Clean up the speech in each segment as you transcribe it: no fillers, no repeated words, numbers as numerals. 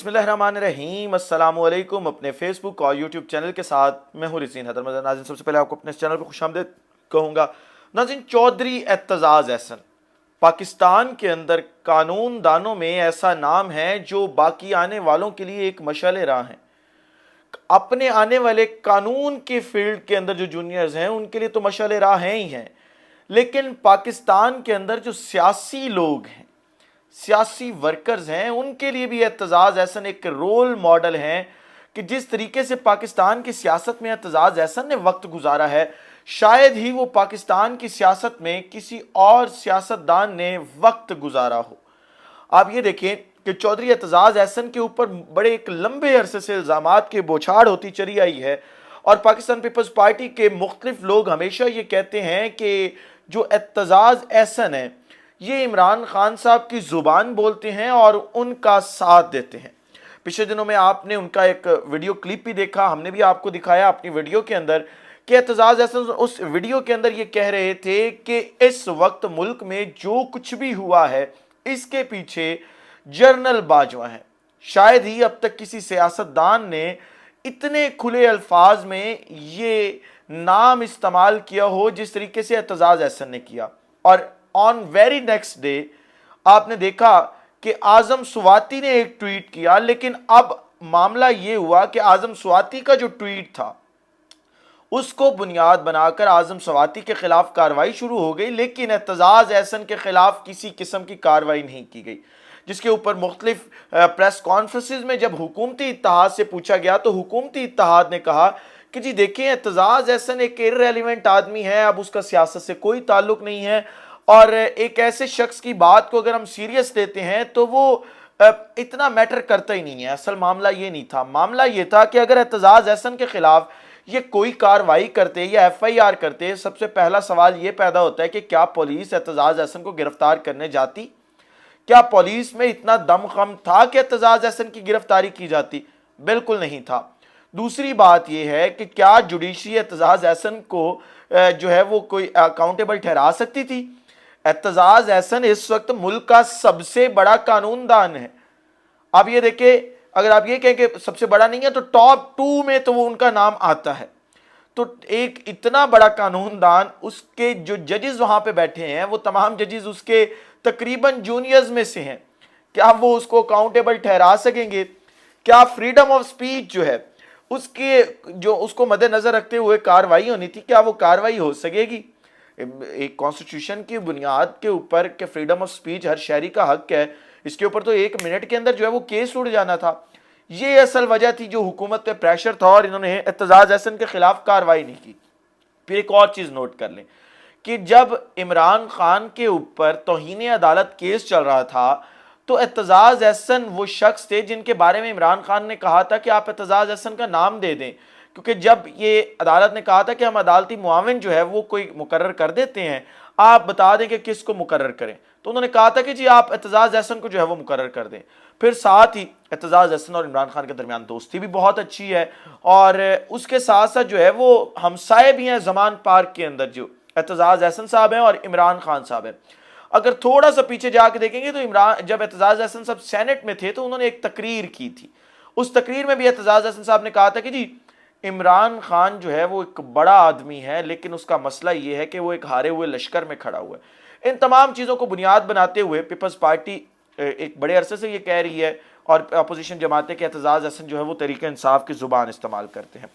बिस्मिल्लाहिर्रहमानिर्रहीम। अस्सलाम वालेकुम। अपने फेसबुक और यूट्यूब चैनल के साथ मैं हूँ रज़ीन हैदर। नाज़रीन, सबसे पहले आपको अपने इस चैनल पर खुशामदीद कहूँगा। नाज़रीन, चौधरी एतजाज़ एहसन पाकिस्तान के अंदर कानून दानों में ऐसा नाम है जो बाकी आने वालों के लिए एक मशाल राह है। अपने आने वाले कानून के फील्ड के अंदर जो जूनियर्स हैं उनके लिए तो मशाल राह हैं ही हैं, लेकिन पाकिस्तान के अंदर जो सियासी लोग हैं, सियासी वर्कर्स हैं, उनके लिए भी एतजाज़ एहसन एक रोल मॉडल हैं कि जिस तरीके से पाकिस्तान की सियासत में एतजाज़ एहसन ने वक्त गुजारा है, शायद ही वो पाकिस्तान की सियासत में किसी और सियासतदान ने वक्त गुजारा हो। आप ये देखें कि चौधरी एतजाज़ एहसन के ऊपर बड़े एक लंबे अरसे से इल्ज़ामात की बौछार होती चली आई है, और पाकिस्तान पीपल्स पार्टी के मुख्तलिफ लोग हमेशा ये कहते हैं कि जो एतजाज़ एहसन है ये इमरान खान साहब की ज़ुबान बोलते हैं और उनका साथ देते हैं। पिछले दिनों में आपने उनका एक वीडियो क्लिप भी देखा, हमने भी आपको दिखाया अपनी वीडियो के अंदर कि एतजाज़ एहसन उस वीडियो के अंदर ये कह रहे थे कि इस वक्त मुल्क में जो कुछ भी हुआ है इसके पीछे जनरल बाजवा हैं। शायद ही अब तक किसी सियासतदान ने इतने खुले अल्फाज में ये नाम इस्तेमाल किया हो जिस तरीके से एतजाज़ एहसन ने किया। और ऑन वेरी नेक्स्ट डे आपने देखा कि आजम स्वाति ने एक ट्वीट किया, लेकिन अब मामला ये हुआ कि आजम स्वाति का जो ट्वीट था उसको बुनियाद बनाकर आजम स्वाति के खिलाफ कार्रवाई शुरू हो गई, लेकिन एतजाज़ एहसन के खिलाफ किसी किस्म की कार्रवाई नहीं की गई, जिसके ऊपर मुख्तलिफ प्रेस कॉन्फ्रेंसेस में जब हुकूमती इत्तेहाद से पूछा गया तो हुकूमती इत्तेहाद ने कहा कि जी देखिए, एतजाज़ एहसन एक इर्रेलेवेंट आदमी है, अब उसका सियासत से कोई ताल्लुक नहीं है, और एक ऐसे शख्स की बात को अगर हम सीरियस लेते हैं तो वो इतना मैटर करता ही नहीं है। असल मामला ये नहीं था, मामला ये था कि अगर एतजाज़ एहसन के खिलाफ ये कोई कार्रवाई करते या FIR करते, सबसे पहला सवाल ये पैदा होता है कि क्या पुलिस एतजाज़ एहसन को गिरफ्तार करने जाती? क्या पुलिस में इतना दमखम था कि एतजाज़ एहसन की गिरफ्तारी की जाती? बिल्कुल नहीं था। दूसरी बात यह है कि क्या जुडिशरी एतजाज़ एहसन को जो है वो कोई अकाउंटेबल ठहरा सकती थी? एतजाज़ एहसन इस वक्त मुल्क का सबसे बड़ा कानूनदान है। अब ये देखिए, अगर आप ये कहें कि सबसे बड़ा नहीं है तो टॉप 2 में तो वो उनका नाम आता है। तो एक इतना बड़ा कानूनदान, उसके जो जजेस वहां पे बैठे हैं वो तमाम जजेस उसके तकरीबन जूनियर्स में से हैं। क्या वो उसको अकाउंटेबल ठहरा सकेंगे? क्या फ्रीडम ऑफ स्पीच जो है उसके जो उसको मद्देनजर रखते हुए कार्रवाई होनी थी, क्या वो कार्रवाई हो सकेगी? एक कॉन्स्टिट्यूशन की बुनियाद के ऊपर कि फ्रीडम ऑफ स्पीच हर शहरी का हक है, इसके ऊपर तो 1 मिनट के अंदर जो है वो केस उड़ जाना था। ये असल वजह थी जो हुकूमत पे प्रेशर था और इन्होंने एतजाज़ एहसन के खिलाफ कार्रवाई नहीं की। फिर एक और चीज नोट कर लें कि जब इमरान खान के ऊपर तौहीन अदालत केस चल रहा था तो एतजाज़ एहसन वो शख्स थे जिनके बारे में इमरान खान ने कहा था कि आप एतजाज़ एहसन का नाम दे दें, क्योंकि जब ये अदालत ने कहा था कि हम अदालती मुआविन जो है वो कोई मुकर्रर कर देते हैं, आप बता दें कि किसको मुकर्रर करें, तो उन्होंने कहा था कि जी आप एतजाज़ एहसन को जो है वो मुकर्रर कर दें। फिर साथ ही एतजाज़ एहसन और इमरान खान के दरमियान दोस्ती भी बहुत अच्छी है, और उसके साथ साथ जो है वो हमसाए भी हैं ज़मान पार्क के अंदर, जो एतजाज़ एहसन साहब हैं और इमरान खान साहब हैं। अगर थोड़ा सा पीछे जाके देखेंगे तो जब एतजाज़ एहसन साहब सेनेट में थे तो उन्होंने एक तकरीर की थी। उस तकरीर में भी एतजाज़ एहसन साहब ने कहा था कि जी इमरान खान जो है वो एक बड़ा आदमी है, लेकिन उसका मसला ये है कि वो एक हारे हुए लश्कर में खड़ा हुआ है। इन तमाम चीज़ों को बुनियाद बनाते हुए पीपल्स पार्टी एक बड़े अरसे से ये कह रही है और अपोजिशन जमातें कि एतजाज़ एहसन जो है वो तरीक़े इंसाफ की ज़ुबान इस्तेमाल करते हैं।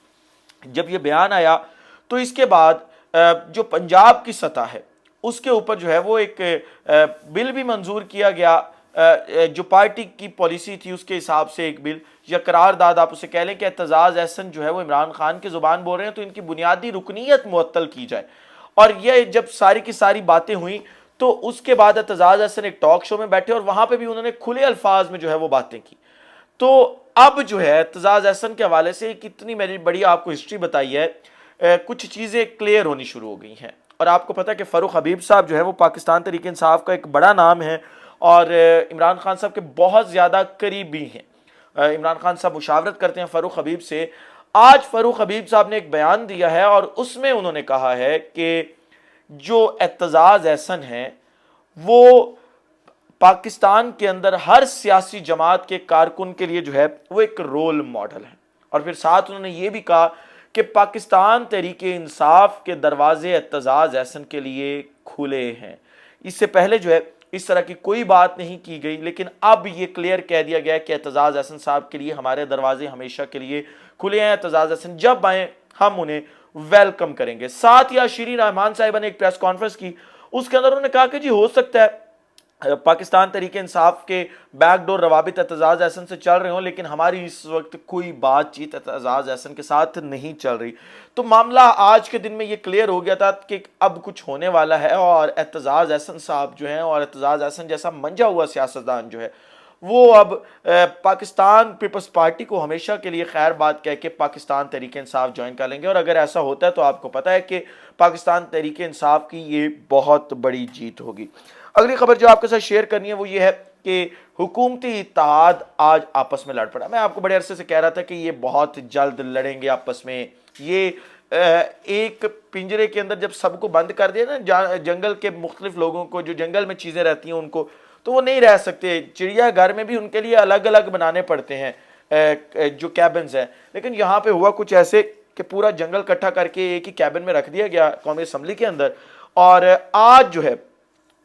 जब ये बयान आया तो इसके बाद जो पंजाब की सतह है उसके ऊपर जो है वो एक बिल भी मंजूर किया गया, जो पार्टी की पॉलिसी थी उसके हिसाब से एक बिल या करारदाद आप उसे कह लें कि एतजाज़ एहसन जो है वो इमरान खान की ज़ुबान बोल रहे हैं तो इनकी बुनियादी रुकनीत मुअत्तल की जाए। और ये जब सारी की सारी बातें हुई तो उसके बाद एतजाज़ एहसन एक टॉक शो में बैठे और वहां पे भी उन्होंने खुले अल्फाज में जो है वो बातें की। तो अब जो है एतजाज़ एहसन के हवाले से कितनी मेरी बड़ी आपको हिस्ट्री बताई है, कुछ चीज़ें क्लियर होनी शुरू हो गई हैं। और आपको पता है कि फ़ारूक हबीब साहब जो है वो पाकिस्तान तहरीक इंसाफ का एक बड़ा नाम है और इमरान खान साहब के बहुत ज़्यादा करीबी हैं। इमरान खान साहब मुशावरत करते हैं फ़ारूक हबीब से। आज फ़ारूक हबीब साहब ने एक बयान दिया है और उसमें उन्होंने कहा है कि जो एतजाज़ एहसन हैं वो پاکستان کے اندر ہر سیاسی جماعت کے کارکن کے لیے جو ہے وہ ایک رول ماڈل ہے، اور پھر ساتھ انہوں نے یہ بھی کہا کہ پاکستان تحریک انصاف کے دروازے اعتزاز احسن کے لیے کھلے ہیں۔ اس سے پہلے جو ہے اس طرح کی کوئی بات نہیں کی گئی، لیکن اب یہ کلیئر کہہ دیا گیا کہ اعتزاز احسن صاحب کے لیے ہمارے دروازے ہمیشہ کے لیے کھلے ہیں، اعتزاز احسن جب آئیں ہم انہیں ویلکم کریں گے۔ ساتھ ہی شیریں رحمان صاحبہ نے ایک پریس کانفرنس کی، اس کے اندر انہوں نے کہا کہ جی ہو سکتا ہے پاکستان تحریک انصاف کے بیک ڈور روابط اعتزاز احسن سے چل رہے ہوں، لیکن ہماری اس وقت کوئی بات چیت اعتزاز احسن کے ساتھ نہیں چل رہی۔ تو معاملہ آج کے دن میں یہ کلیئر ہو گیا تھا کہ اب کچھ ہونے والا ہے، اور اعتزاز احسن صاحب جو ہیں اور اعتزاز احسن جیسا منجا ہوا سیاستدان جو ہے وہ اب پاکستان پیپلز پارٹی کو ہمیشہ کے لیے خیر بات کہہ کے پاکستان تحریک انصاف جوائن کر لیں گے، اور اگر ایسا ہوتا ہے تو آپ کو پتہ ہے کہ پاکستان تحریک انصاف کی یہ بہت بڑی جیت ہوگی۔ اگلی خبر جو آپ کے ساتھ شیئر کرنی ہے وہ یہ ہے کہ حکومتی اتحاد آج آپس میں لڑ پڑا۔ میں آپ کو بڑے عرصے سے کہہ رہا تھا کہ یہ بہت جلد لڑیں گے آپس میں، یہ ایک پنجرے کے اندر جب سب کو بند کر دیا نا، جنگل کے مختلف لوگوں کو، جو جنگل میں چیزیں رہتی ہیں ان کو، تو وہ نہیں رہ سکتے، چڑیا گھر میں بھی ان کے لیے الگ الگ بنانے پڑتے ہیں جو کیبنز ہیں، لیکن یہاں پہ ہوا کچھ ایسے کہ پورا جنگل کٹھا کر کے ایک ہی کیبن میں رکھ دیا گیا قومی اسمبلی کے اندر، اور آج جو ہے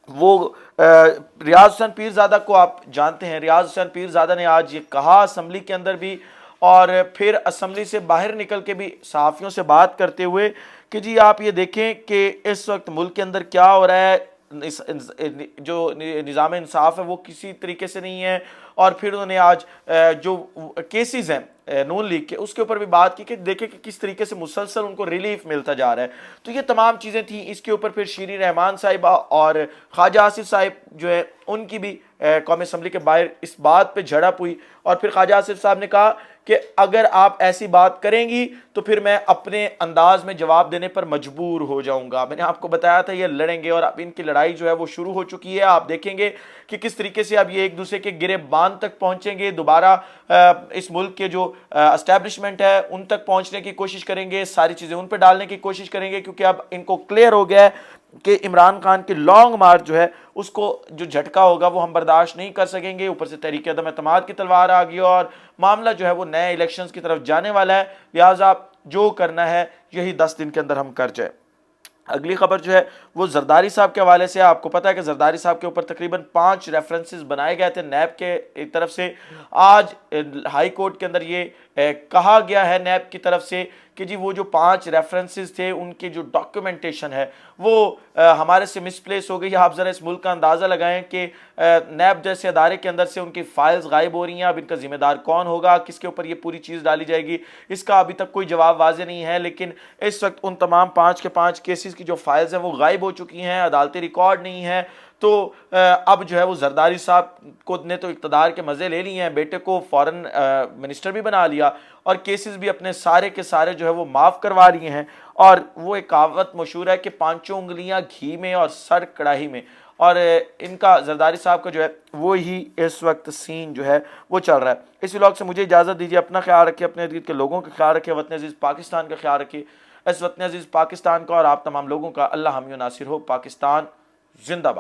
وہ ریاض حسین پیرزادہ کو آپ جانتے ہیں، ریاض حسین پیرزادہ نے آج یہ کہا اسمبلی کے اندر بھی، اور پھر اسمبلی سے باہر نکل کے بھی صحافیوں سے بات کرتے ہوئے کہ جی آپ یہ دیکھیں کہ اس وقت ملک کے اندر کیا ہو رہا ہے، جو نظام انصاف ہے وہ کسی طریقے سے نہیں ہے، اور پھر انہوں نے آج جو کیسز ہیں نون لیگ کے اس کے اوپر بھی بات کی کہ دیکھیں کہ کس طریقے سے مسلسل ان کو ریلیف ملتا جا رہا ہے۔ تو یہ تمام چیزیں تھیں، اس کے اوپر پھر شیریں رحمان صاحبہ اور خواجہ آصف صاحب جو ہے ان کی بھی قومی اسمبلی کے باہر اس بات پہ جھڑپ ہوئی، اور پھر خواجہ آصف صاحب نے کہا کہ اگر آپ ایسی بات کریں گی تو پھر میں اپنے انداز میں جواب دینے پر مجبور ہو جاؤں گا۔ میں نے آپ کو بتایا تھا یہ لڑیں گے، اور اب ان کی لڑائی جو ہے وہ شروع ہو چکی ہے۔ آپ دیکھیں گے کہ کس طریقے سے اب یہ ایک دوسرے کے گریبان تک پہنچیں گے، دوبارہ اس ملک کے جو اسٹیبلشمنٹ ہے ان تک پہنچنے کی کوشش کریں گے، ساری چیزیں ان پہ ڈالنے کی کوشش کریں گے، کیونکہ اب ان کو کلیئر ہو گیا ہے کہ عمران خان کی لانگ مارچ جو ہے اس کو جو جھٹکا ہوگا وہ ہم برداشت نہیں کر سکیں گے۔ اوپر سے تحریک عدم اعتماد کی تلوار آ گئی، اور معاملہ جو ہے وہ نئے الیکشنز کی طرف جانے والا ہے، لہٰذا جو کرنا ہے یہی 10 دن کے اندر ہم کر جائیں۔ اگلی خبر جو ہے وہ زرداری صاحب کے حوالے سے، آپ کو پتا ہے کہ زرداری صاحب کے اوپر تقریباً 5 ریفرنسز بنائے گئے تھے نیب کے طرف سے۔ آج ہائی کورٹ کے اندر یہ کہا گیا ہے نیب کی طرف سے کہ جی وہ جو 5 ریفرنسز تھے ان کی جو ڈاکیومنٹیشن ہے وہ ہمارے سے مس پلیس ہو گئی۔ آپ ذرا اس ملک کا اندازہ لگائیں کہ نیب جیسے ادارے کے اندر سے ان کی فائلز غائب ہو رہی ہیں، اب ان کا ذمہ دار کون ہوگا، کس کے اوپر یہ پوری چیز ڈالی جائے گی، اس کا ابھی تک کوئی جواب واضح نہیں ہے، لیکن اس وقت ان تمام 5 کے 5 کیسز کی جو فائلز ہیں وہ غائب ہو چکی ہیں، عدالتی ریکارڈ نہیں ہے۔ تو اب جو ہے وہ زرداری صاحب کو نے تو اقتدار کے مزے لے لیے ہیں، بیٹے کو فورن منسٹر بھی بنا لیا، اور کیسز بھی اپنے سارے کے سارے جو ہے وہ معاف کروا لیے ہیں، اور وہ ایک کہاوت مشہور ہے کہ 5 انگلیاں گھی میں اور سر کڑاہی میں، اور ان کا زرداری صاحب کا جو ہے وہی اس وقت سین جو ہے وہ چل رہا ہے۔ اس ولاگ سے مجھے اجازت دیجیے، اپنا خیال رکھیے، اپنے ارد گرد کے لوگوں کا خیال رکھیے، وطن عزیز پاکستان کا خیال رکھیے۔ اس وطن عزیز پاکستان کا اور آپ تمام لوگوں کا اللہ حامی و ناصر ہو۔ پاکستان زندہ باد۔